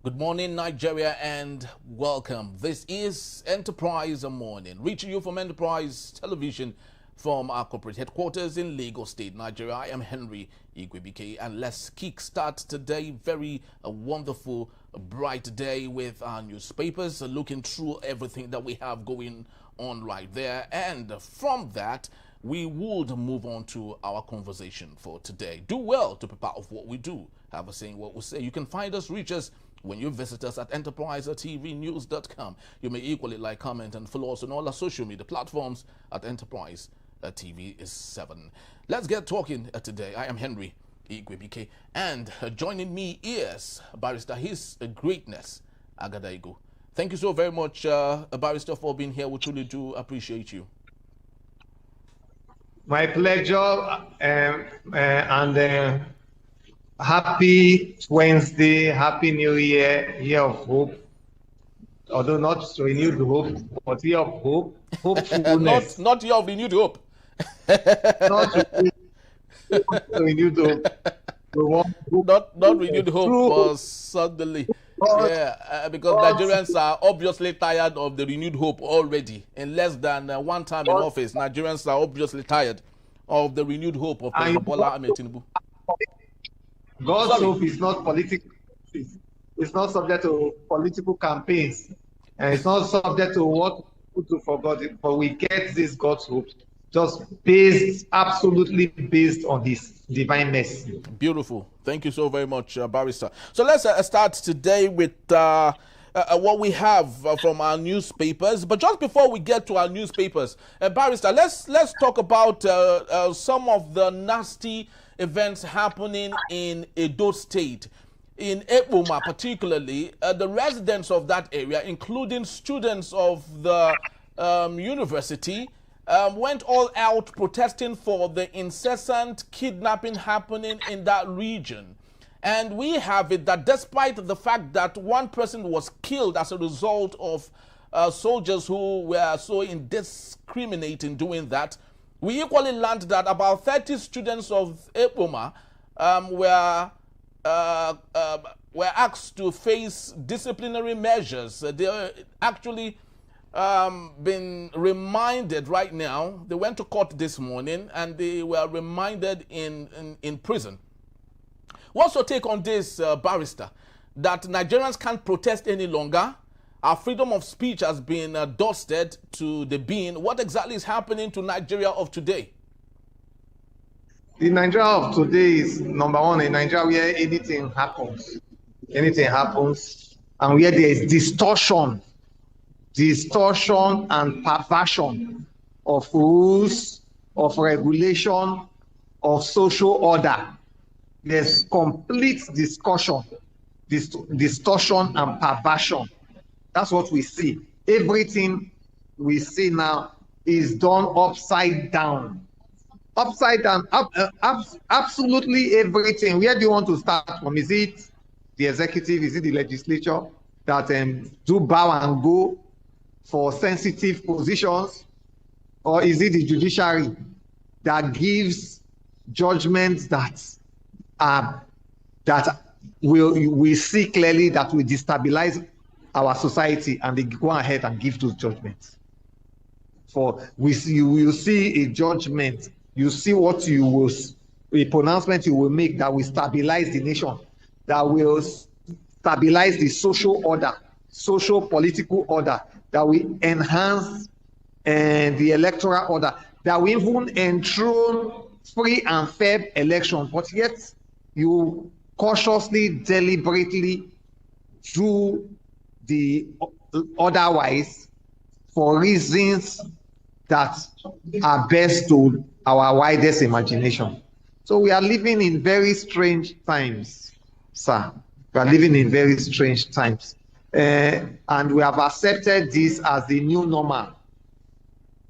Good morning, Nigeria, and welcome. This is Enterprise Morning, reaching you from Enterprise Television from our corporate headquarters in Lagos State, Nigeria. I am Henry Igwebike, and let's kickstart today. Very wonderful, bright day with our newspapers, looking through everything that we have going on right there. And from that, we would move on to our conversation for today. Do well to be part of what we do. Have a saying what we say. You can find us, reach us when you visit us at enterprisetvnews.com. You may equally like, comment, and follow us on all our social media platforms at Enterprise TV is 7. Let's get talking today. I am Henry Igwebike, and joining me is Barrister His Greatness Agadaigo. Thank you so very much, Barrister, for being here. We truly do appreciate you. My pleasure, happy Wednesday, happy New Year of hope. Although not renewed hope, but year of hope, hopefulness. not year of renewed hope. Not renewed hope. Not renewed hope, but suddenly. Yeah, because Nigerians are obviously tired of the renewed hope already. In less than one time in office, Nigerians are obviously tired of the renewed hope of President Bola Ahmed Tinubu. God's hope is not political. It's not subject to political campaigns, and it's not subject to what people do for God. But we get this God's hope just absolutely based on His divine mercy. Beautiful. Thank you so very much, Barrister. So let's start today with what we have from our newspapers. But just before we get to our newspapers, Barrister, let's talk about some of the nasty events happening in Edo State. In Ekpoma particularly, the residents of that area, including students of the university, went all out protesting for the incessant kidnapping happening in that region. And we have it that despite the fact that one person was killed as a result of soldiers who were so indiscriminate in doing that, we equally learned that about 30 students of Ekpoma were asked to face disciplinary measures. They actually been reminded right now. They went to court this morning and they were reminded in prison. What's your take on this, Barrister? That Nigerians can't protest any longer? Our freedom of speech has been dusted to the bin. What exactly is happening to Nigeria of today? The Nigeria of today is, number one, a Nigeria where anything happens, and where there is distortion and perversion of rules, of regulation, of social order. There's complete distortion and perversion. That's what we see. Everything we see now is done upside down. Absolutely everything. Where do you want to start from? Is it the executive? Is it the legislature that do bow and go for sensitive positions? Or is it the judiciary that gives judgments that we see clearly that will destabilize our society, and they go ahead and give those judgments? You will see a judgment, you see a pronouncement you will make that will stabilize the nation, that will stabilize the social order, social political order, that will enhance the electoral order, that will even enthrone free and fair elections. But yet you cautiously, deliberately do the otherwise for reasons that are best to our widest imagination. So we are living in very strange times, sir. We are living in very strange times. And we have accepted this as the new normal.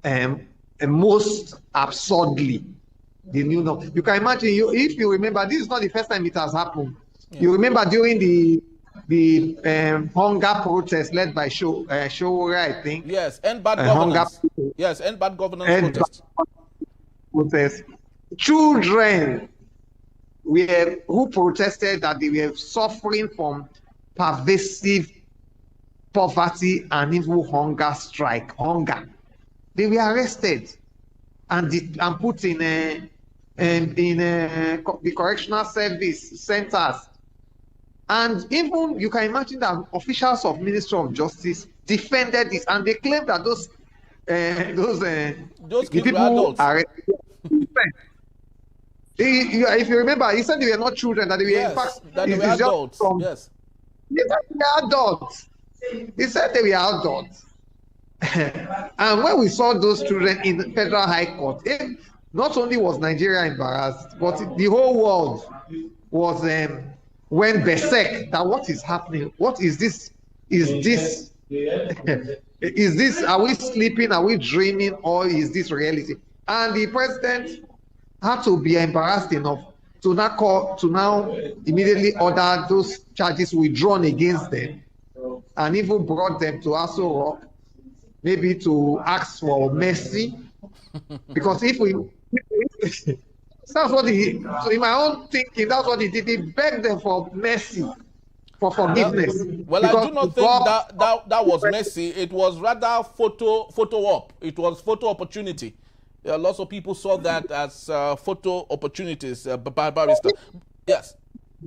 And most absurdly, the new normal. You can imagine, if you remember, this is not the first time it has happened. Yeah. You remember during the hunger protest led by Showore, I think. Yes, end bad governance. Yes, end bad governance protest. Children who protested that they were suffering from pervasive poverty and even hunger strike. They were arrested and put in the correctional service centers. And even you can imagine that officials of Ministry of Justice defended this, and they claimed that those people are. If you remember, he said they were not children; that they were in fact that they were adults. Yes, he said they were adults. He said they were adults. And when we saw those children in the Federal High Court, not only was Nigeria embarrassed, but the whole world was went berserk. That what is happening? What is this? Is this? Is this? Are we sleeping? Are we dreaming? Or is this reality? And the president had to be embarrassed enough to now immediately order those charges withdrawn against them, and even brought them to Aso Rock, maybe to ask for mercy, because if we that's what he, so in my own thinking, that's what he did. He begged them for mercy, for forgiveness. Well, I do not think that was mercy. It was rather photo op. It was photo opportunity. Lots of people saw that as photo opportunities, barrister. Yes.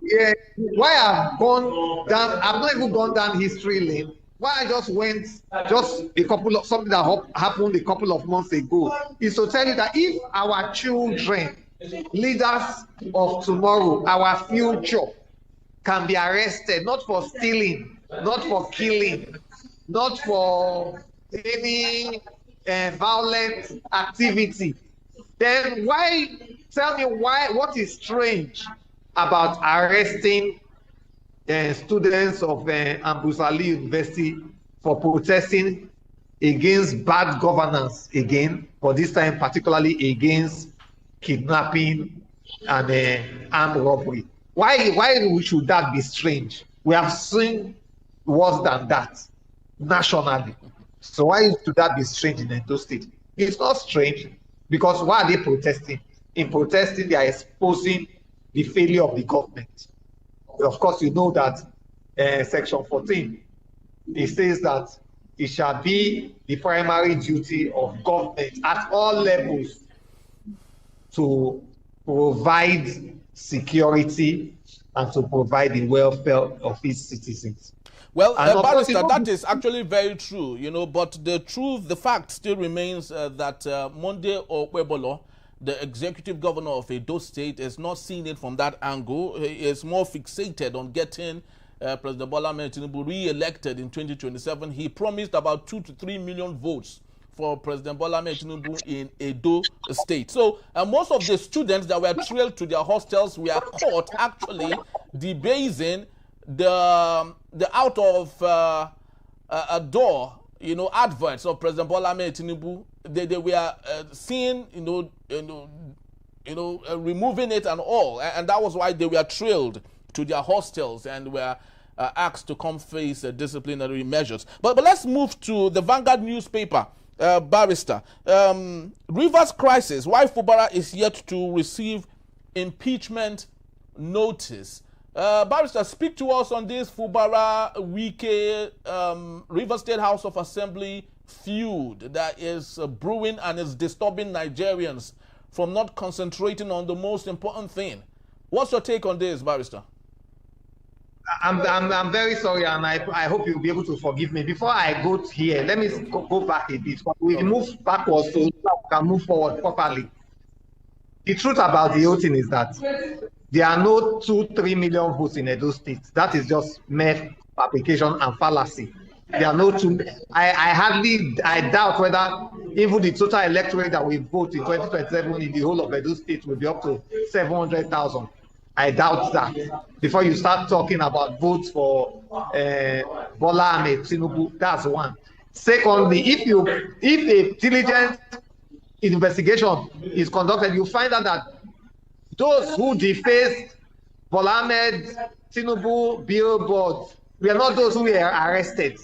Yeah. Why I've gone down? I've not even gone down history lane. Why I just went something that happened a couple of months ago is to tell you that if our children, leaders of tomorrow, our future, can be arrested, not for stealing, not for killing, not for any violent activity, then tell me what is strange about arresting students of Ambusali University for protesting against bad governance again, but this time particularly against kidnapping and armed robbery? Why should that be strange? We have seen worse than that nationally. So why should that be strange in Edo State? It's not strange, because why are they protesting? In protesting, they are exposing the failure of the government. Of course, you know that Section 14, it says that it shall be the primary duty of government at all levels to provide security and to provide the welfare of its citizens. Well, barrister, that is actually very true, but the fact still remains that Monday Okwebolo, the executive governor of Edo State, is not seeing it from that angle. He is more fixated on getting President Bola Ahmed Tinubu re-elected in 2027. He promised about 2 to 3 million votes for President Bola Ahmed Tinubu in Edo State. So most of the students that were trailed to their hostels were caught actually debasing the out of a door, adverts of President Bola Ahmed Tinubu. They were seen, removing it and all, and that was why they were trailed to their hostels and were asked to come face disciplinary measures. But let's move to the Vanguard newspaper, barrister. Rivers crisis: why Fubara is yet to receive impeachment notice. Barrister, speak to us on this Fubara Wike Rivers State House of Assembly feud that is brewing and is disturbing Nigerians from not concentrating on the most important thing. What's your take on this, barrister? I'm very sorry, and I hope you'll be able to forgive me. Before I go here, let me go back a bit. We move backwards so we can move forward properly. The truth about the whole thing is that there are no 2-3 million votes in Edo State. That is just mere fabrication and fallacy. There are no two. I doubt whether even the total electorate that we vote in 2027 in the whole of Edo State will be up to 700,000. I doubt that. Before you start talking about votes for Bola Ahmed Tinubu, that's one. Secondly, if a diligent investigation is conducted, you find out that those who defaced Bola Ahmed Tinubu billboards were not those who were arrested.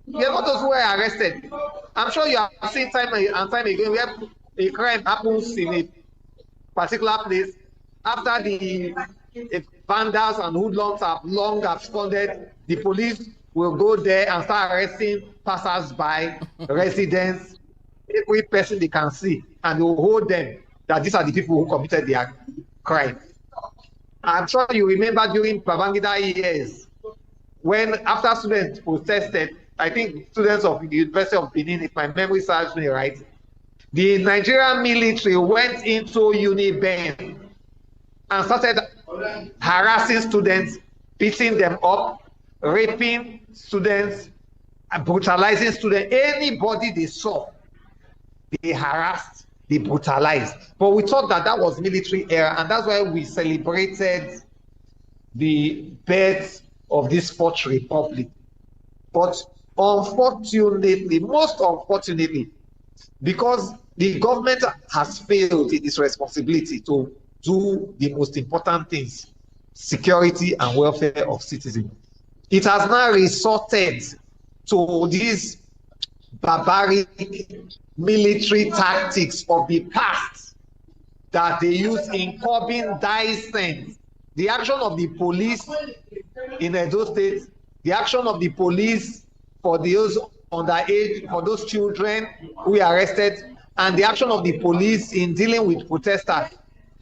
We are not those who were arrested. I'm sure you have seen time and time again where a crime happens in a particular place. After the vandals and hoodlums have long absconded, the police will go there and start arresting passers-by, residents, every person they can see, and they will hold them that these are the people who committed their crime. I'm sure you remember during Babangida years, when after students protested, I think students of the University of Benin, if my memory serves me right, the Nigerian military went into Uniben and started harassing students, beating them up, raping students, brutalizing students. Anybody they saw, they harassed, they brutalized. But we thought that that was military era, and that's why we celebrated the birth of this fourth republic. But unfortunately, most unfortunately, because the government has failed in its responsibility to do the most important things, security and welfare of citizens, it has now resorted to these barbaric military tactics of the past that they use in curbing dissent. The action of the police in Edo State, the action of the police for those underage, for those children who were arrested, and the action of the police in dealing with protesters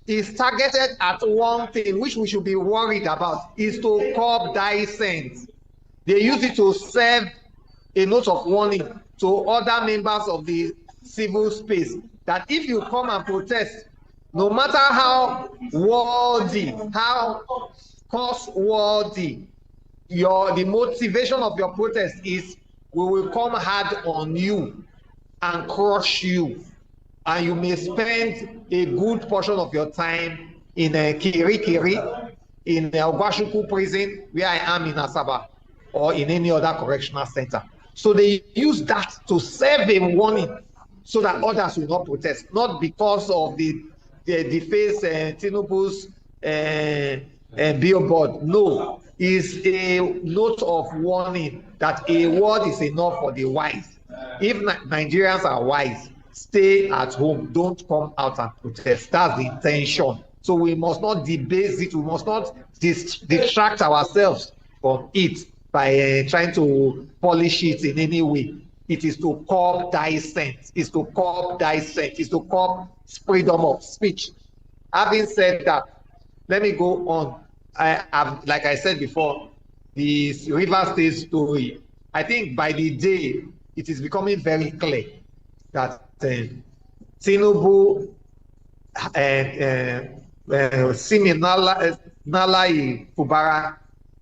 is targeted at one thing, which we should be worried about, is to curb dissent. They use it to serve a note of warning to other members of the civil space that if you come and protest, no matter how worthy, how cost-worthy the motivation of your protest is, we will come hard on you and crush you, and you may spend a good portion of your time in Kirikiri, in Ogwashuku prison, where I am in Asaba, or in any other correctional center. So they use that to serve a warning so that others will not protest, not because of the deface Tinubu's billboard. No, it's a note of warning that a word is enough for the wise. If Nigerians are wise, stay at home, don't come out and protest. That's the intention. So we must not debase it, we must not distract ourselves from it by trying to polish it in any way. It is to curb dissent, it's to curb dissent, it's to curb freedom of speech. Having said that, let me go on. Like I said before, the River State story, I think by the day, it is becoming very clear that Tinubu Nalai Fubara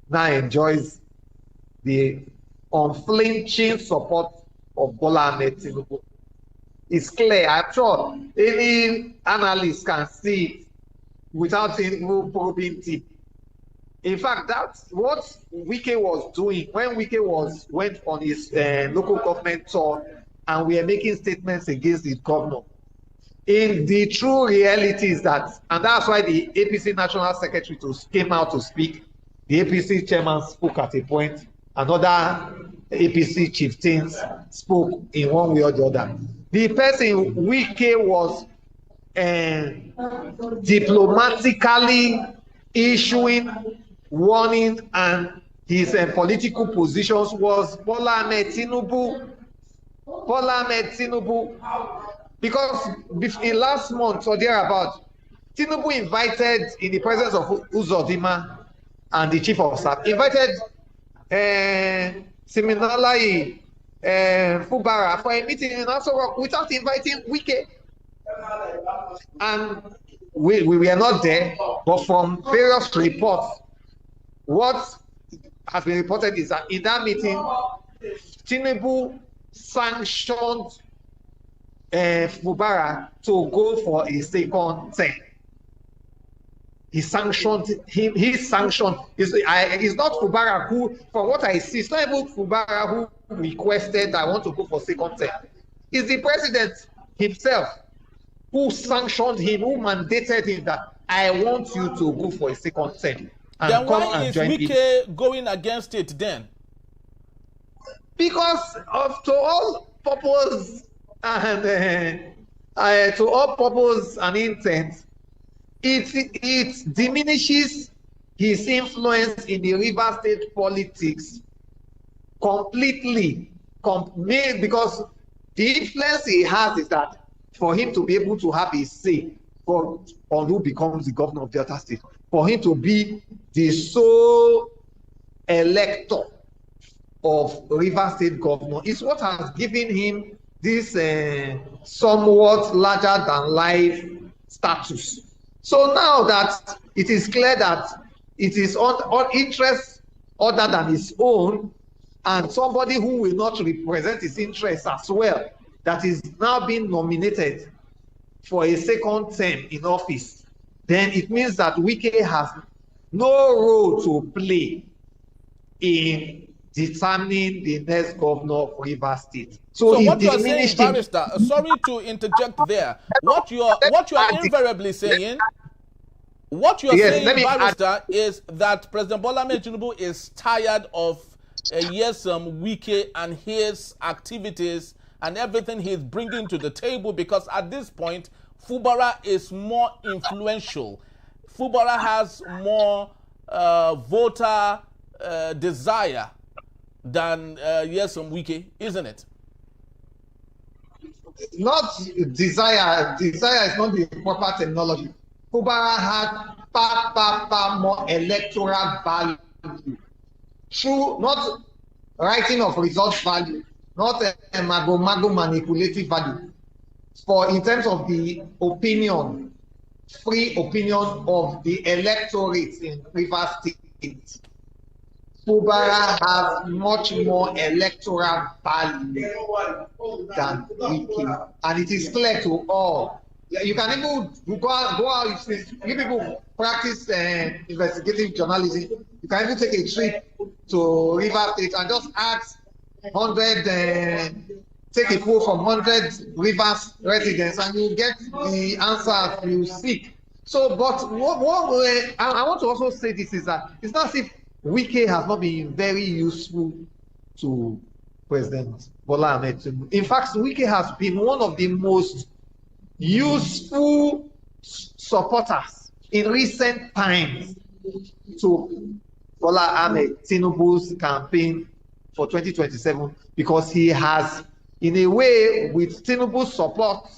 now enjoys the unflinching support of Bola Ahmed Tinubu. It's clear. I'm sure any analyst can see it without Tinubu probing deep. In fact, that's what Wike was doing when Wike went on his local government tour and we are making statements against the governor. In the true reality is that, and that's why the APC National Secretary came out to speak. The APC chairman spoke at a point. Another APC chieftains spoke in one way or the other. The person Wike was diplomatically issuing warning and his political positions was Bola Ahmed Tinubu. Bola Ahmed Tinubu, because in last month or thereabout, Tinubu invited, in the presence of Uzodinma and the chief of staff, invited Siminalayi Fubara for a meeting in Aso Rock without inviting Wike. And we were not there, but from various reports, what has been reported is that in that meeting, Tinubu sanctioned Fubara to go for a second term. He sanctioned him. He sanctioned. It's not Fubara who, from what I see, it's not even Fubara who requested I want to go for second term. It's the president himself who sanctioned him, who mandated him that I want you to go for a second term. And then come why and is join Wike going against it then? Because to all purpose and intent, it diminishes his influence in the River State politics completely, because the influence he has is that for him to be able to have a say on who becomes the governor of Delta State, for him to be the sole elector of River State governor, is what has given him this somewhat larger than life status. So now that it is clear that it is on interest other than his own, and somebody who will not represent his interests as well, that is now being nominated for a second term in office, then it means that Wike has no role to play in determining the next governor of River State. So what you are saying, Barrister, sorry to interject there. What you are invariably saying, what you are saying, Barrister, is that President Bola Ahmed Tinubu is tired of Nyesom Wike and his activities and everything he's bringing to the table, because at this point, Fubara is more influential. Fubara has more voter desire than Nyesom Wike, isn't it? Not desire. Desire is not the proper terminology. Fubara has far more electoral value through not writing of results value, not a mago manipulative value. For in terms of the opinion, free opinion of the electorate in River State, Fubara has much more electoral value than Wike, and it is clear to all. You can even go out. You people practice investigative journalism. You can even take a trip to River State and just ask 100, take a poll from 100 Rivers residents, and you get the answers you seek. So, but I want to also say this is that it's not as if Wike has not been very useful to President Bola Ahmed Tinubu. In fact, Wike has been one of the most useful supporters in recent times to Bola Ahmed Tinubu's campaign for 2027, because he has, in a way, with Tinubu's support,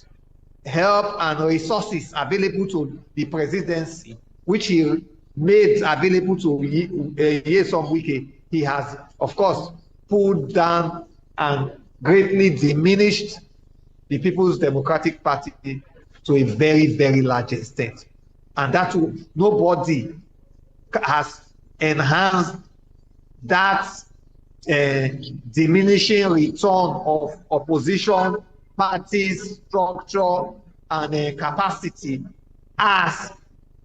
help and resources available to the presidency, which he made available to Nyesom Wike, he has, of course, pulled down and greatly diminished the People's Democratic Party to a very, very large extent. And that nobody has enhanced that diminishing return of opposition parties' structure and capacity as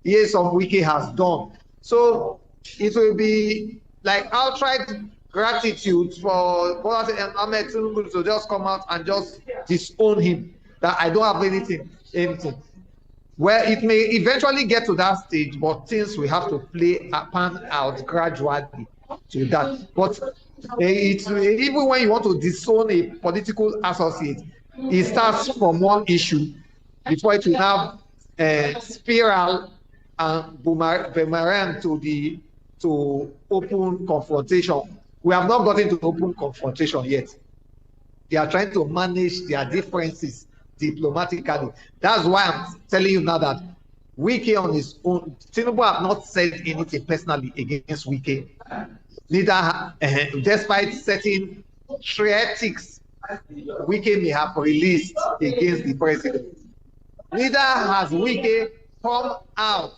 Nyesom Wike has done. So it will be like outright gratitude for Bola Ahmed Tinubu to just come out and just disown him, that I don't have anything. Well, it may eventually get to that stage, but things we have to play pan out gradually to that. But even when you want to disown a political associate, it starts from one issue before it will have a spiral and boomerang to open confrontation. We have not gotten to open confrontation yet. They are trying to manage their differences diplomatically. That's why I'm telling you now that Wike on his own, Tinubu have not said anything personally against Wike. Neither, despite certain theatrics Wike may have released against the president, neither has Wike come out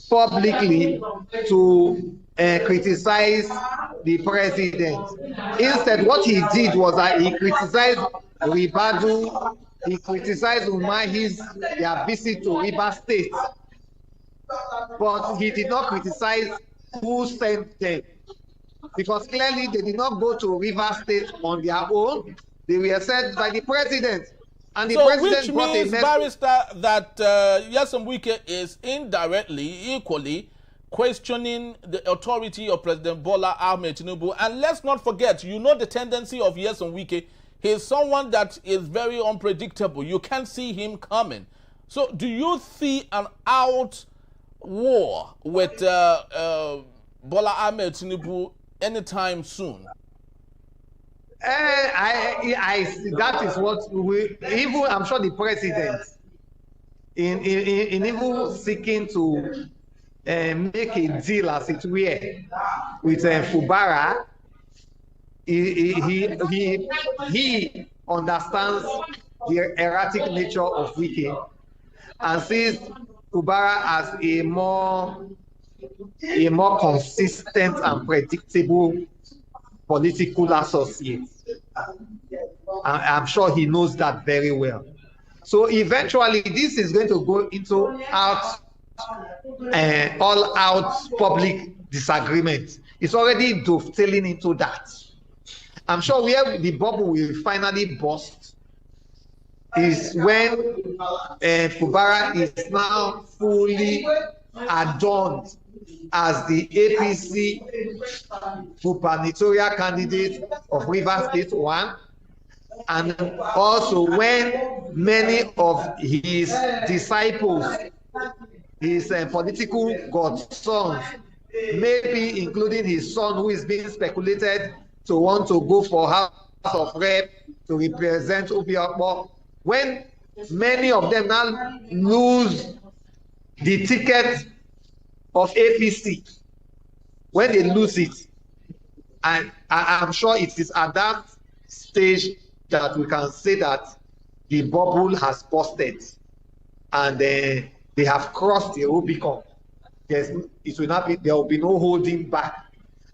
publicly to criticize the president. Instead, what he did was that he criticized Ribadu, he criticized Umahi's their visit to River State, but he did not criticize who sent them, because clearly they did not go to River State on their own. They were sent by the president. And the president which means, Barrister, that Nyesom Wike is indirectly, equally questioning the authority of President Bola Ahmed Tinubu. And let's not forget, you know the tendency of Nyesom Wike. He is someone that is very unpredictable. You can't see him coming. So do you see an out war with Bola Ahmed Tinubu anytime soon? That is what we, even I'm sure the president, in even seeking to make a deal, as it were, with Fubara, he understands the erratic nature of Wike and sees Fubara as a more consistent and predictable political associate. I'm sure he knows that very well. So eventually, this is going to go into all-out public disagreement. It's already dovetailing into that. I'm sure where the bubble will finally burst is when Fubara is now fully adorned as the APC gubernatorial candidate of Rivers State 1, and also when many of his disciples, his political godsons, maybe including his son, who is being speculated to want to go for House of Rep to represent Obiakpo, when many of them now lose the ticket of APC, when they lose it, and I'm sure it is at that stage that we can say that the bubble has busted and they have crossed the Rubicon. There will be no holding back.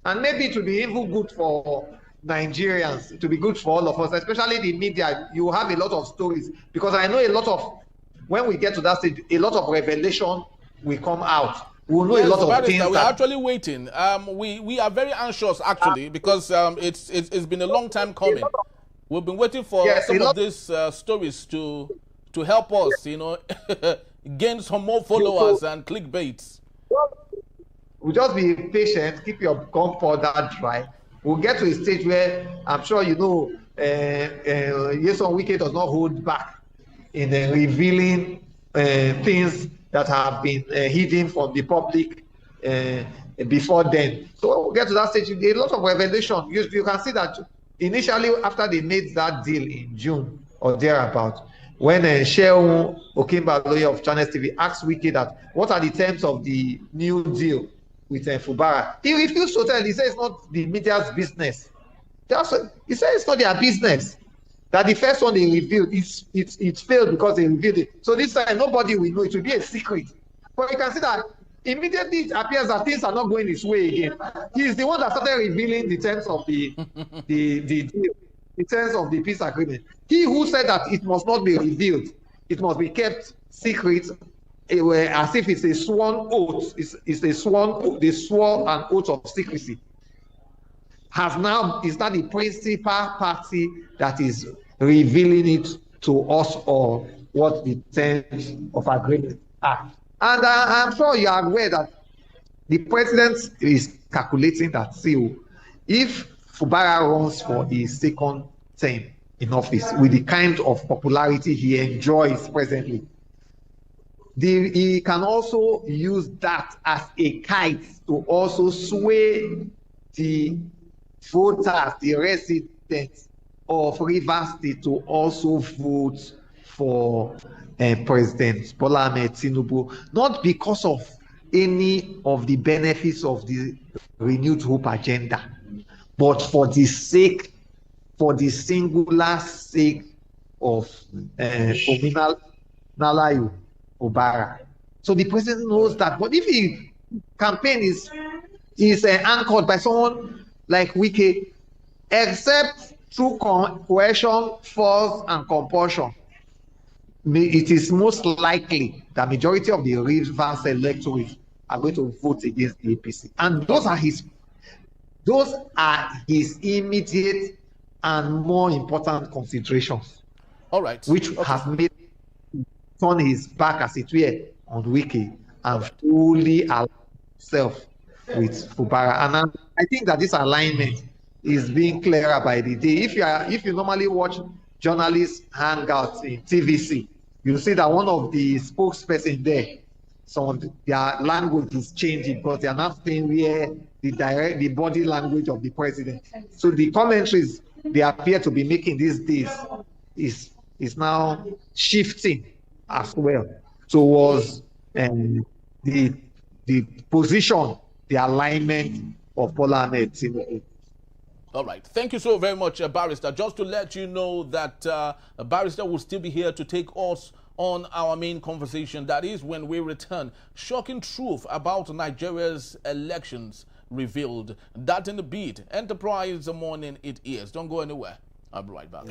And maybe it will be even good for Nigerians. It will be good for all of us, especially the media. You have a lot of stories, because I know a lot of, when we get to that stage, a lot of revelation will come out. We'll know a lot of things. We're actually waiting. We are very anxious, actually, because it's been a long time coming. We've been waiting for some of these stories to help us, gain some more followers and clickbaits. We'll just be patient, keep your gunpowder dry. We'll get to a stage where I'm sure Yeson Wike does not hold back in revealing things that have been hidden from the public before then. So we'll get to that stage. A lot of revelation. You can see that initially, after they made that deal in June or thereabout, when Shehu Okinbaloye of Channels TV asked Wike that what are the terms of the new deal with Fubara, he refused to tell. He said it's not the media's business. He said it's not their business. That the first one they revealed, it failed because they revealed it. So this time nobody will know. It will be a secret. But you can see that immediately it appears that things are not going his way again. He is the one that started revealing the terms of the deal, the terms of the peace agreement. He who said that it must not be revealed, it must be kept secret, as if it's a sworn oath. It's a sworn, they swore an oath of secrecy. Is now the principal party that is revealing it to us all, what the terms of agreement are. And I'm sure you are aware that the president is calculating that, see, if Fubara runs for a second term in office with the kind of popularity he enjoys presently, he can also use that as a kite to also sway the voters, the residents of Rivers State, to also vote for President Bola Ahmed Tinubu, not because of any of the benefits of the renewed hope agenda, but for the singular sake of Nalayo Obara. So the president knows that. But if the campaign is anchored by someone like Wike, except through coercion, force, and compulsion, it is most likely that majority of the Rivers electorate are going to vote against the APC, and those are his immediate and more important considerations. All right, which have made him turn his back, as it were, on Wike and fully align himself with Fubara. And I think that this alignment is being clearer by the day. If you normally watch journalists hangouts in TVC, you'll see that one of the spokesperson there their language is changing because they are not saying where the body language of the president. So the commentaries they appear to be making these days is now shifting as well towards the position, the alignment of Bola Ahmed Tinubu. All right. Thank you so very much, Barrister. Just to let you know that Barrister will still be here to take us on our main conversation. That is when we return. Shocking truth about Nigeria's elections revealed. That in the beat. Enterprise morning it is. Don't go anywhere. I'll be right back.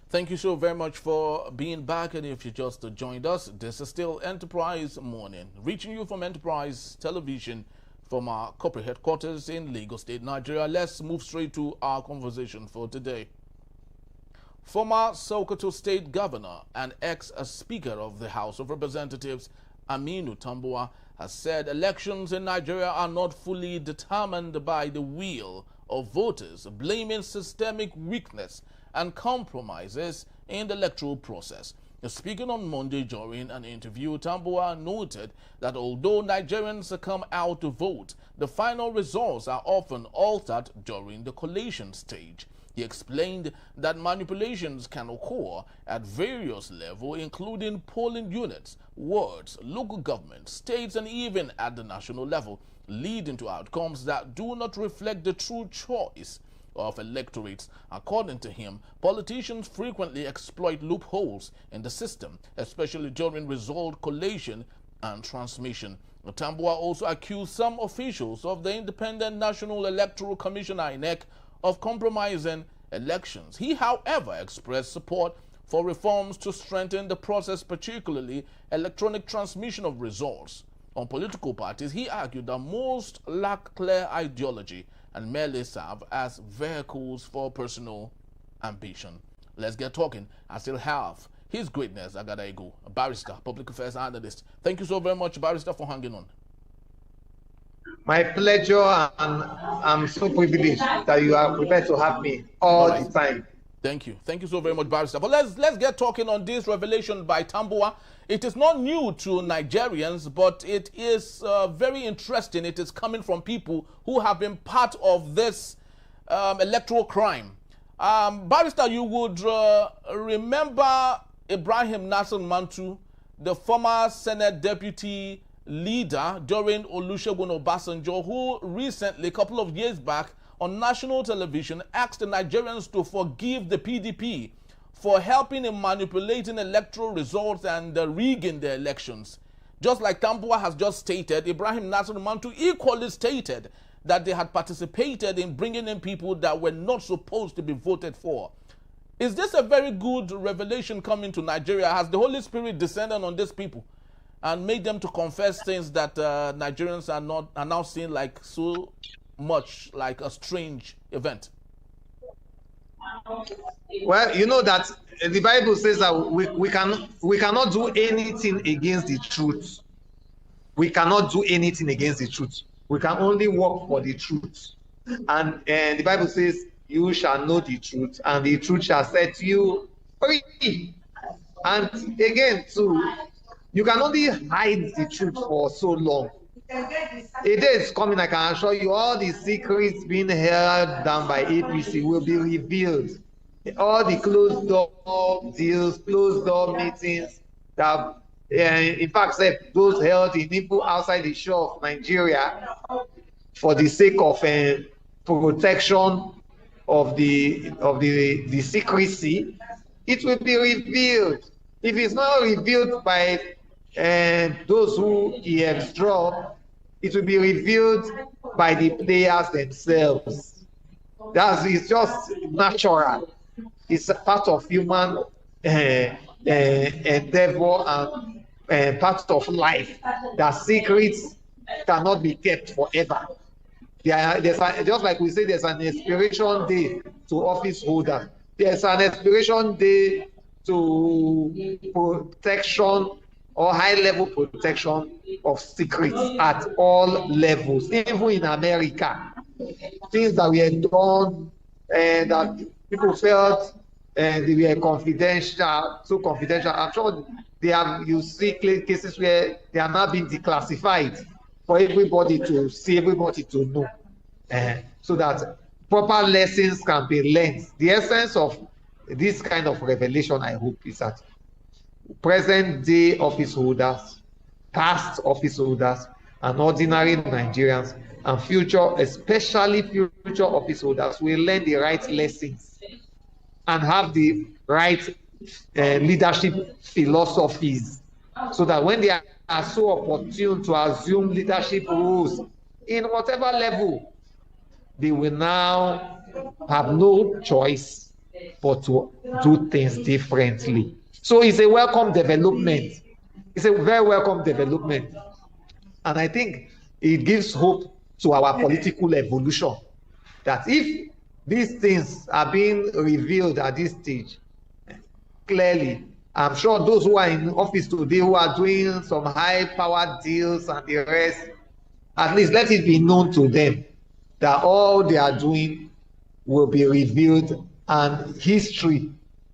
Thank you so very much for being back, and if you just joined us, this is still Enterprise Morning, reaching you from Enterprise Television from our corporate headquarters in Lagos State, Nigeria. Let's move straight to our conversation for today. Former Sokoto State Governor and ex-Speaker of the House of Representatives, Aminu Tambuwal, has said elections in Nigeria are not fully determined by the will of voters, blaming systemic weakness and compromises in the electoral process. Speaking on Monday during an interview, Tambuwal noted that although Nigerians come out to vote, the final results are often altered during the collation stage. He explained that manipulations can occur at various levels, including polling units, wards, local government, states, and even at the national level, leading to outcomes that do not reflect the true choice of electorates. According to him, politicians frequently exploit loopholes in the system, especially during result collation and transmission. Tambuwal also accused some officials of the Independent National Electoral Commission INEC of compromising elections. He, however, expressed support for reforms to strengthen the process, particularly electronic transmission of results. On political parties, he argued that most lack clear ideology and merely serve as vehicles for personal ambition. Let's get talking. I still have His Greatness Agadaigo, a barrister, public affairs analyst. Thank you so very much, Barrister, for hanging on. My pleasure, and I'm so privileged that you are prepared to have me all the time. Thank you. Thank you so very much, Barrister. But let's get talking on this revelation by Tambuwal. It is not new to Nigerians, but it is very interesting. It is coming from people who have been part of this electoral crime. Barrister, you would remember Ibrahim Nasser Mantu, the former Senate deputy leader during Olusegun Obasanjo, who recently, a couple of years back, on national television, asked the Nigerians to forgive the PDP for helping in manipulating electoral results and rigging the elections. Just like Tambuwal has just stated, Ibrahim Nasser Mantu equally stated that they had participated in bringing in people that were not supposed to be voted for. Is this a very good revelation coming to Nigeria? Has the Holy Spirit descended on these people and made them to confess things that Nigerians are now seeing like so much like a strange event? Well, you know that the Bible says that we cannot do anything against the truth. We cannot do anything against the truth. We can only work for the truth. And the Bible says, you shall know the truth, and the truth shall set you free. And again, too, you can only hide the truth for so long. A day is coming, I can assure you, all the secrets being held down by APC will be revealed. All the closed door deals, closed door meetings that, in fact, those held in people outside the shore of Nigeria for the sake of protection of the secrecy, it will be revealed. If it's not revealed by those who eavesdrop, it will be revealed by the players themselves. It's just natural. It's a part of human endeavor and part of life. That secrets cannot be kept forever. Just like we say, there's an expiration day to office holders. There's an expiration day to protection or high-level protection of secrets at all levels, even in America. Things that were done and that people felt they were confidential, so confidential. I'm sure you see cases where they are now being declassified for everybody to see, everybody to know, so that proper lessons can be learned. The essence of this kind of revelation, I hope, is that present day office holders, past office holders, and ordinary Nigerians, and future, especially future office holders, will learn the right lessons and have the right leadership philosophies, so that when they are so opportune to assume leadership roles in whatever level, they will now have no choice but to do things differently. So it's a welcome development. It's a very welcome development. And I think it gives hope to our political evolution, that if these things are being revealed at this stage, clearly, I'm sure those who are in office today who are doing some high-powered deals and the rest, at least let it be known to them that all they are doing will be revealed and history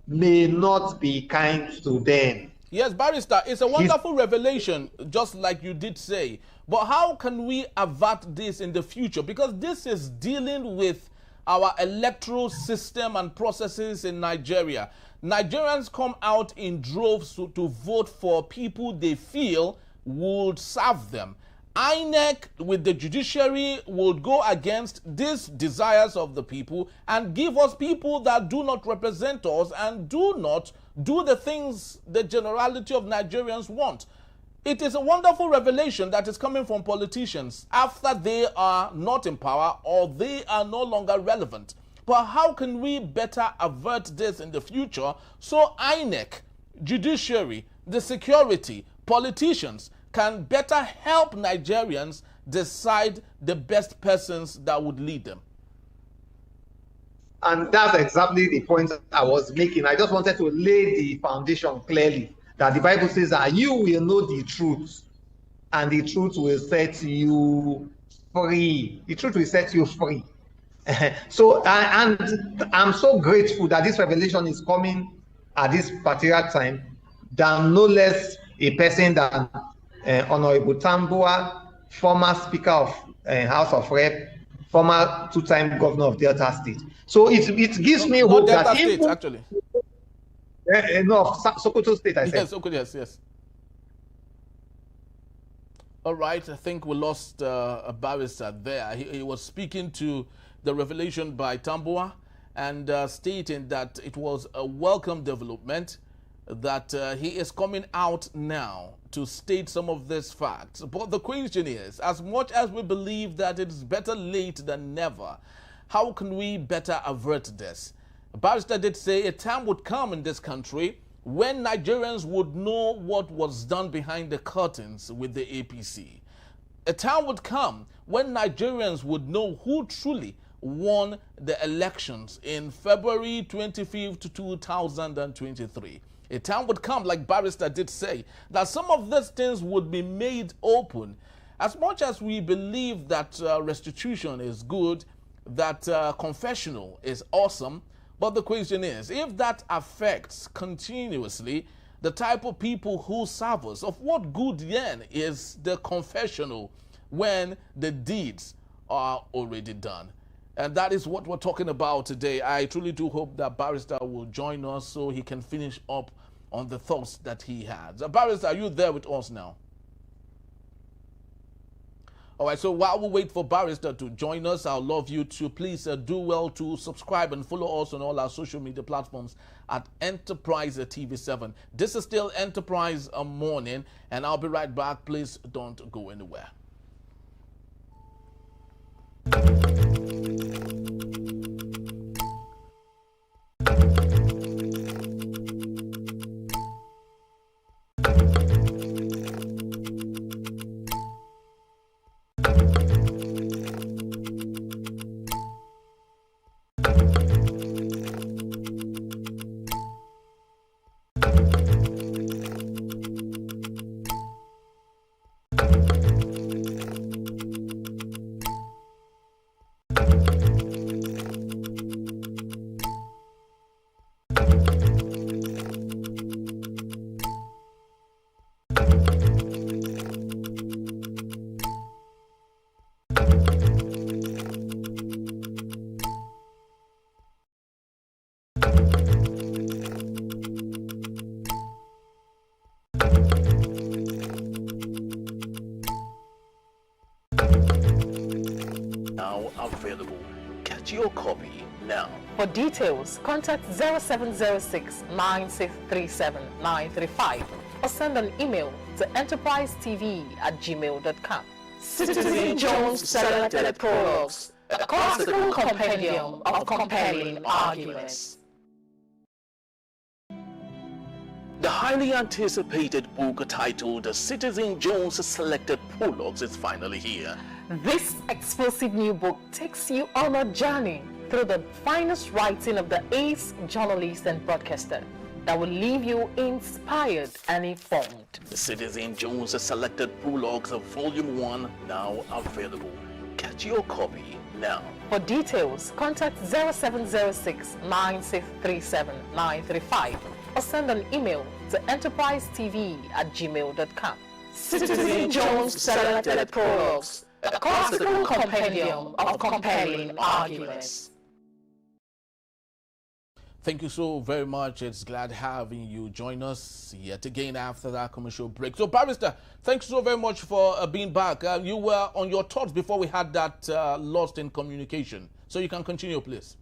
may not be kind to them. Yes, Barrister, it's a wonderful revelation, just like you did say. But how can we avert this in the future? Because this is dealing with our electoral system and processes in Nigeria. Nigerians come out in droves to vote for people they feel would serve them. INEC with the judiciary would go against these desires of the people and give us people that do not represent us and do not do the things the generality of Nigerians want. It is a wonderful revelation that is coming from politicians after they are not in power or they are no longer relevant. But how can we better avert this in the future so INEC, judiciary, the security, politicians can better help Nigerians decide the best persons that would lead them? And that's exactly the point I was making. I just wanted to lay the foundation clearly, that the Bible says that you will know the truth, and the truth will set you free. The truth will set you free. So, and I'm so grateful that this revelation is coming at this particular time, than no less a person than Honorable Tambuwal, former Speaker of House of Rep, former two-time Governor of Delta State. So it gives me hope Delta that State, actually. No, Sokoto State, I said. Yes, okay, yes. All right, I think we lost a barrister there. He was speaking to the revelation by Tambuwal and stating that it was a welcome development, that he is coming out now to state some of these facts. But the question is, as much as we believe that it is better late than never, how can we better avert this? Barrister did say a time would come in this country when Nigerians would know what was done behind the curtains with the APC. A time would come when Nigerians would know who truly won the elections in February 25th, 2023. A time would come, like Barrister did say, that some of these things would be made open. As much as we believe that restitution is good, that confessional is awesome, but the question is, if that affects continuously the type of people who serve us, of what good then is the confessional when the deeds are already done? And that is what we're talking about today. I truly do hope that Barrister will join us so he can finish up on the thoughts that he has. Barrister, are you there with us now? All right, so while we wait for Barrister to join us, I'd love you to please do well to subscribe and follow us on all our social media platforms at Enterprise TV7. This is still Enterprise Morning, and I'll be right back. Please don't go anywhere. available. Get your copy now. For details, contact 0706 9637 935 or send an email to enterprisetv@gmail.com. Citizen Jones selected prologues, a classical compendium of compelling arguments. The highly anticipated book titled Citizen Jones Selected Prologues is finally here. This explosive new book takes you on a journey through the finest writing of the ace journalist and broadcaster that will leave you inspired and informed. The Citizen Jones Selected Prologues of Volume 1 now available. Get your copy now. For details, contact 0706 9637 935 or send an email to enterprisetv@gmail.com. Citizen Jones selected prologues, a classical compendium of compelling arguments. Thank you so very much. It's glad having you join us yet again after that commercial break. So, Barrister, thanks so very much for being back. You were on your thoughts before we had that lost in communication. So you can continue, please.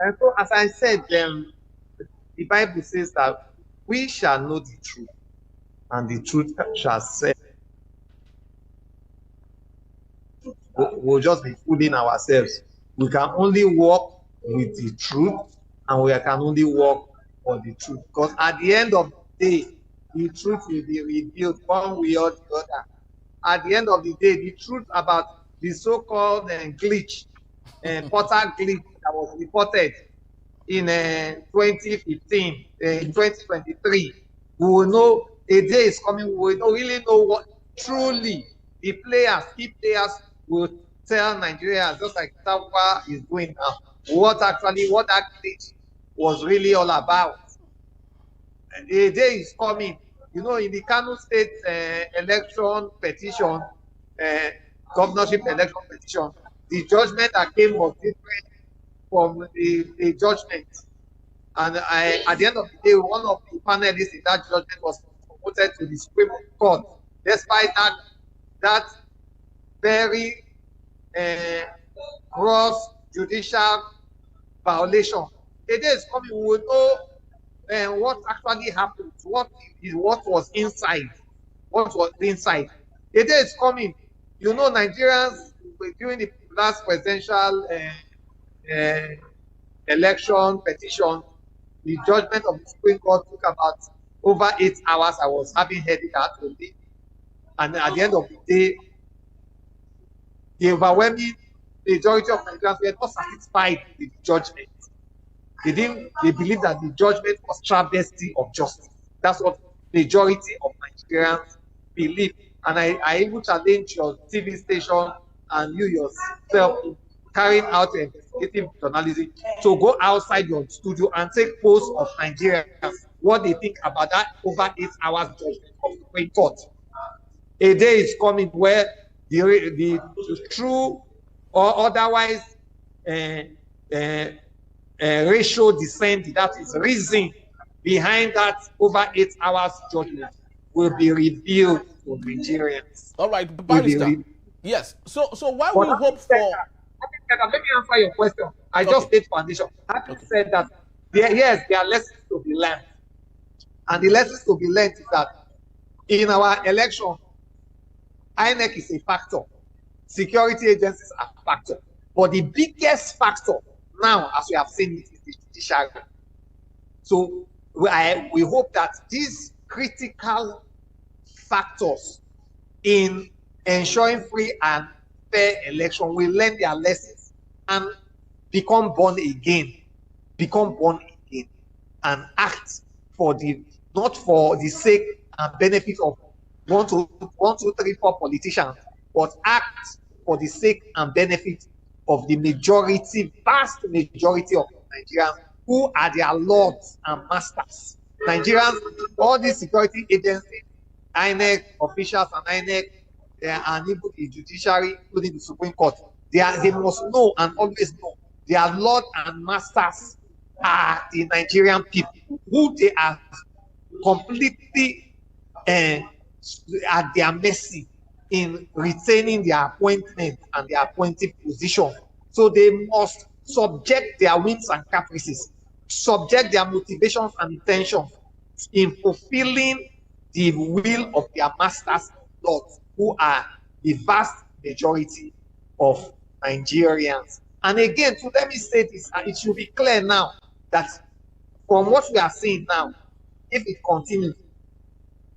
And so, as I said, the Bible says that we shall know the truth, and the truth shall set. We'll just be fooling ourselves. We can only walk with the truth, and we can only walk for the truth. Because at the end of the day, the truth will be revealed one way or the other. At the end of the day, the truth about the so-called glitch, portal glitch that was reported in 2015, in 2023, we will know a day is coming. We will not really know what truly the players, key players, will tell Nigerians, just like Tambuwal is doing now, what that glitch was really all about. And a day is coming. You know, in the Kano State election petition, governorship election petition, the judgment that came was different from the judgment. And at the end of the day, one of the panelists in that judgment was promoted to the Supreme Court, despite that very gross judicial violation. A day is coming, we will know what actually happened, what was inside. What was inside. A day is coming. You know, Nigerians, during the last presidential election petition, the judgment of the Supreme Court took about over 8 hours. I was having headache only. And at the end of the day, the overwhelming majority of Nigerians were not satisfied with the judgment. They believe that the judgment was travesty of justice. That's what majority of Nigerians believe. And I even challenge your TV station and you yourself carrying out investigative journalism to go outside your studio and take polls of Nigerians, what they think about that over 8 hours judgment of the Supreme Court. A day is coming where the true or otherwise ratio dissent, that is reason behind that over 8 hours judgment, will be revealed to Nigerians. All right, Barrister. Yes. So why we hope for? Let me answer your question. I just state foundation. Having said that, yes, there are lessons to be learned, and the lessons to be learned is that in our election, INEC is a factor, security agencies are a factor, but the biggest factor now, as we have seen it, is the judiciary. So we hope that these critical factors in ensuring free and fair election will learn their lessons and become born again, and act for not for the sake and benefit of 1, 2, 3, 4 politicians, but act for the sake and benefit of the vast majority of Nigerians who are their lords and masters. Nigerians, all these security agencies, INEC officials and INEC, and even the judiciary, including the Supreme Court, they must know and always know their lords and masters are the Nigerian people, who they are completely at their mercy in retaining their appointment and their appointed position So they must subject their whims and caprices, subject their motivations and intentions in fulfilling the will of their masters, lords, who are the vast majority of Nigerians. And again, so let me say this, and it should be clear now that from what we are seeing now, if it continues,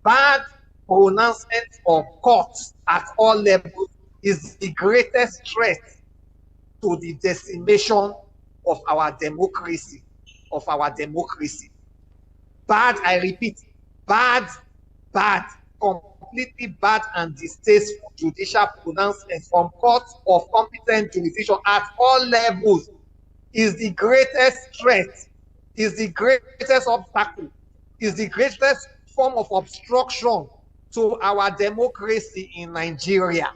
bad pronouncement of courts at all levels is the greatest threat to the decimation of our democracy, Bad, I repeat, bad, completely bad and distasteful judicial pronouncement from courts of competent jurisdiction at all levels is the greatest threat, is the greatest obstacle, is the greatest form of obstruction to our democracy in Nigeria.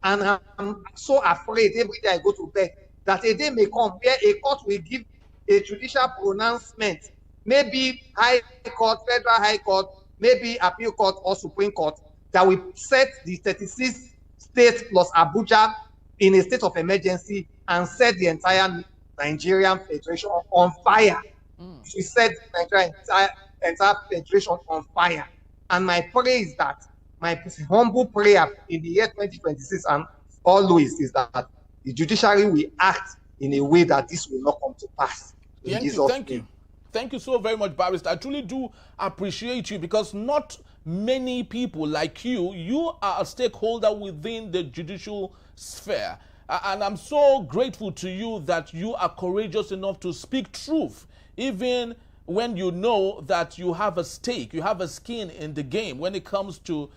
And I'm so afraid every day I go to bed that a day may come where a court will give a judicial pronouncement, maybe High Court, Federal High Court, maybe Appeal Court or Supreme Court, that will set the 36 states plus Abuja in a state of emergency and set the entire Nigerian Federation on fire. We set the entire Federation on fire. And my prayer is that, my humble prayer in the year 2026 and always, is that the judiciary will act in a way that this will not come to pass. Thank you. Thank you so very much, Barrister. I truly do appreciate you, because not many people like you are a stakeholder within the judicial sphere. And I'm so grateful to you that you are courageous enough to speak truth, even when you know that you have a stake, you have a skin in the game when it comes to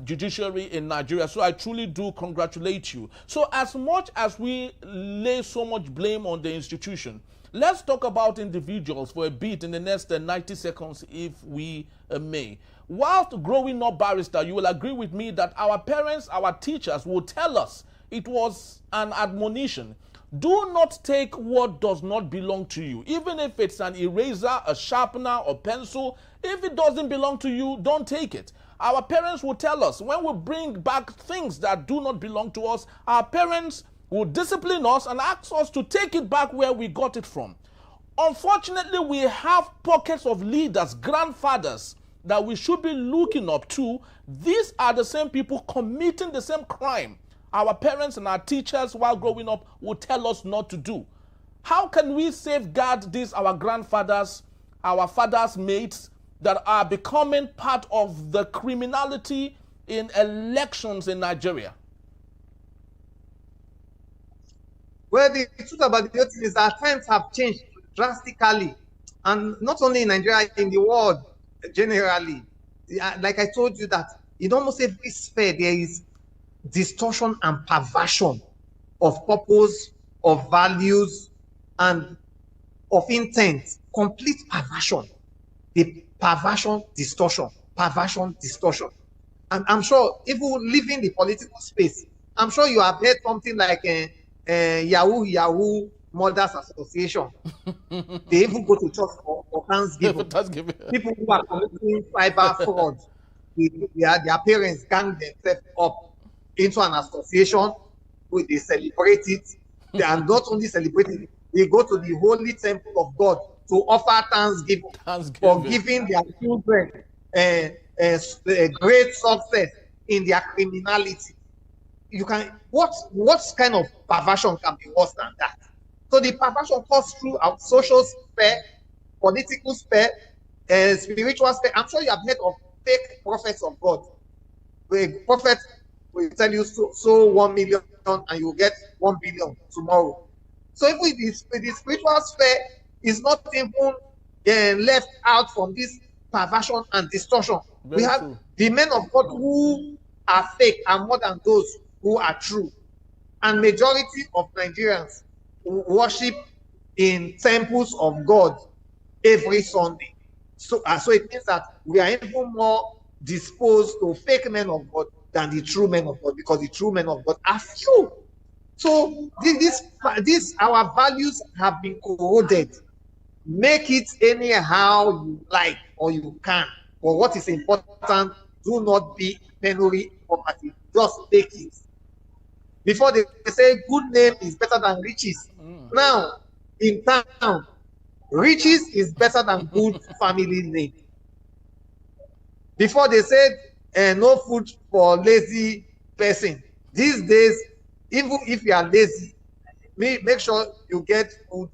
judiciary in Nigeria. So I truly do congratulate you. So as much as we lay so much blame on the institution, let's talk about individuals for a bit in the next 90 seconds, if we may. Whilst growing up, Barrister, you will agree with me that our parents, our teachers will tell us it was an admonition. Do not take what does not belong to you. Even if it's an eraser, a sharpener, or pencil, if it doesn't belong to you, don't take it. Our parents will tell us when we bring back things that do not belong to us, our parents will discipline us and ask us to take it back where we got it from. Unfortunately, we have pockets of leaders, grandfathers, that we should be looking up to. These are the same people committing the same crime our parents and our teachers while growing up would tell us not to do. How can we safeguard these, our grandfathers, our fathers' mates, that are becoming part of the criminality in elections in Nigeria? Well, the truth about the thing is that times have changed drastically, and not only in Nigeria, in the world generally. Like I told you, that in almost every sphere there is distortion and perversion of purpose, of values, and of intent. Complete perversion. The perversion, distortion. And I'm sure, even leaving the political space, I'm sure you have heard something like Yahoo Mothers Association. They even go to church for Thanksgiving. People who are committing cyber fraud, their parents gang themselves up into an association where they celebrate it. They are not only celebrating it, they go to the holy temple of God to offer thanksgiving for giving their children a great success in their criminality. You can, what kind of perversion can be worse than that? So the perversion comes through our social sphere, political sphere, spiritual sphere. I'm sure you have heard of fake prophets of God. The prophet will tell you, so 1 million and you will get 1 billion tomorrow. So if the spiritual sphere is not even left out from this perversion and distortion, we have the men of God who are fake are more than those who are true. And majority of Nigerians worship in temples of God every Sunday. So it means that we are even more disposed to fake men of God than the true men of God, because the true men of God are few. So this our values have been corroded. Make it anyhow you like or you can. But what is important, do not be penury property. Just take it. Before they say good name is better than riches. Now, in town, riches is better than good family name. Before they said no food for lazy person. These days, even if you are lazy, make sure you get food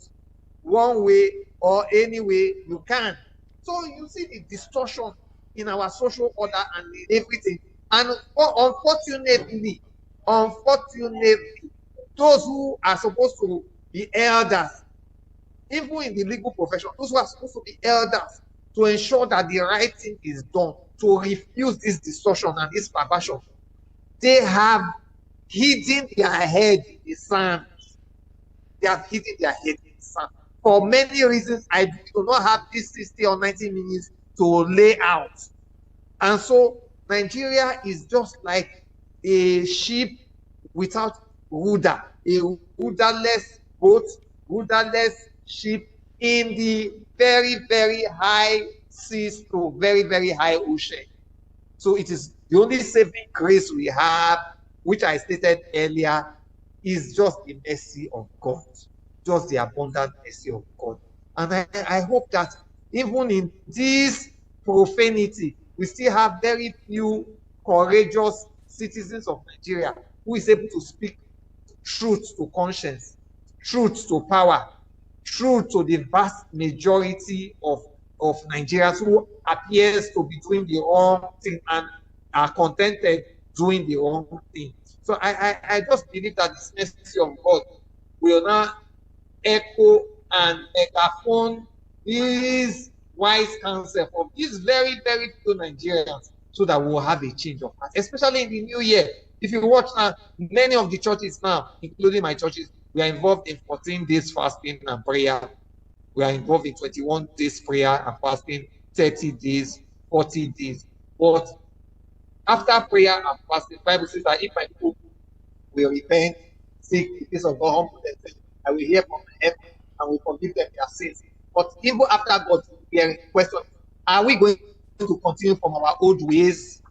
one way or any way you can. So you see the distortion in our social order and in everything. And unfortunately, those who are supposed to be elders, even in the legal profession, those who are supposed to be elders to ensure that the right thing is done, to refuse this distortion and this perversion, they have hidden their head in the sand. They have hidden their head in the sand. For many reasons, I do not have this 60 or 90 minutes to lay out. And so Nigeria is just like a ship without rudder, a rudderless boat, rudderless ship in the very, very high seas to very, very high ocean. So it is the only saving grace we have, which I stated earlier, is just the mercy of God, just the abundant mercy of God. And I hope that even in this profanity, we still have very few courageous citizens of Nigeria who is able to speak truth to conscience, truth to power, truth to the vast majority of Nigerians who appears to be doing the wrong thing and are contented doing the wrong thing. So I just believe that this mercy of God will now echo and megaphone these wise counsel from these very, very few Nigerians so that we'll have a change of heart, especially in the new year. If you watch now, many of the churches now, including my churches, we are involved in 14 days fasting and prayer. We are involved in 21 days prayer and fasting, 30 days, 40 days. But after prayer and fasting, the Bible says that if my people will repent, seek the face of God, humble themselves, I will hear from heaven and will forgive them their sins. But even after God, we are question, are we going to continue from our old ways?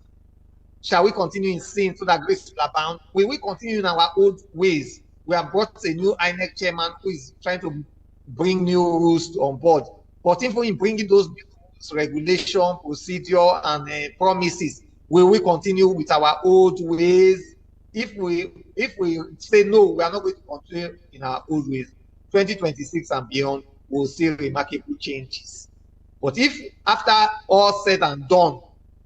Shall we continue in sin so that grace will abound? Will we continue in our old ways? We have brought a new INEC chairman who is trying to bring new rules on board. But even in bringing those new rules, regulation, procedure, and promises, will we continue with our old ways? If we say no, we are not going to continue in our old ways. 2026 and beyond will see remarkable changes. But if after all said and done,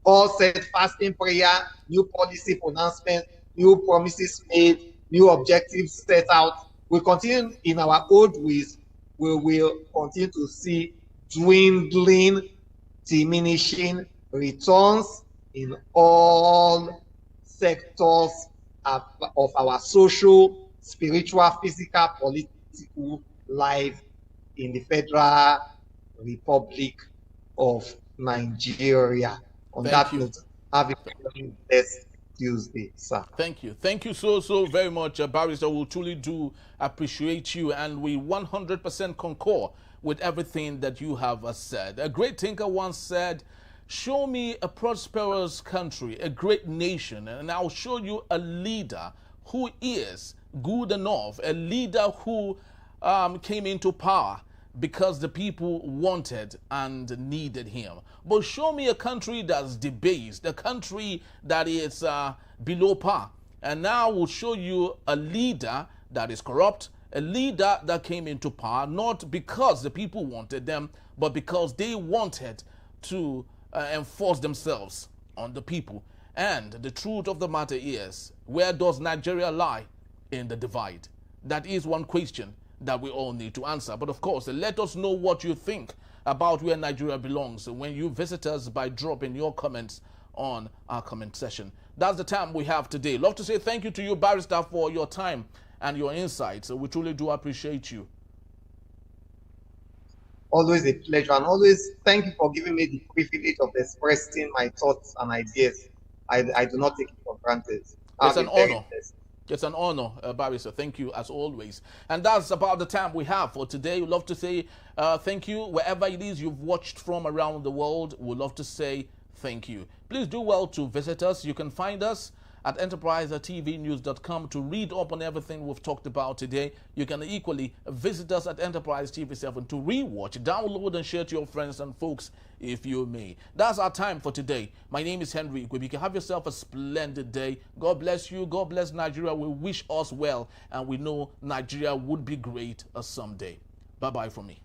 all said, fasting, prayer, new policy pronouncement, new promises made, new objectives set out, we continue in our old ways, we will continue to see dwindling, diminishing returns in all sectors of our social, spiritual, physical, political life in the Federal Republic of Nigeria. On that note, have a blessed Tuesday, sir. Thank you. Thank you so very much, Barrister. We truly do appreciate you, and we 100% concur with everything that you have said. A great thinker once said, show me a prosperous country, a great nation, and I'll show you a leader who is good enough, a leader who came into power because the people wanted and needed him. But show me a country that's debased, a country that is below par. And now we'll show you a leader that is corrupt, a leader that came into power not because the people wanted them, but because they wanted to enforce themselves on the people. And the truth of the matter is, where does Nigeria lie in the divide? That is one question that we all need to answer. But of course, let us know what you think about where Nigeria belongs when you visit us by dropping your comments on our comment session. That's the time we have today. Love to say thank you to you, Barrister, for your time and your insights. We truly do appreciate you. Always a pleasure, and always thank you for giving me the privilege of expressing my thoughts and ideas. I do not take it for granted. It's an honor. It's an honor, Barrister. Thank you as always. And that's about the time we have for today. We'd love to say thank you wherever it is you've watched from around the world. We'd love to say thank you. Please do well to visit us. You can find us at enterprisetvnews.com to read up on everything we've talked about today. You can equally visit us at Enterprise TV7 to rewatch, download, and share to your friends and folks if you may. That's our time for today. My name is Henry Igwe. Have yourself a splendid day. God bless you. God bless Nigeria. We wish us well, and we know Nigeria would be great someday. Bye-bye from me.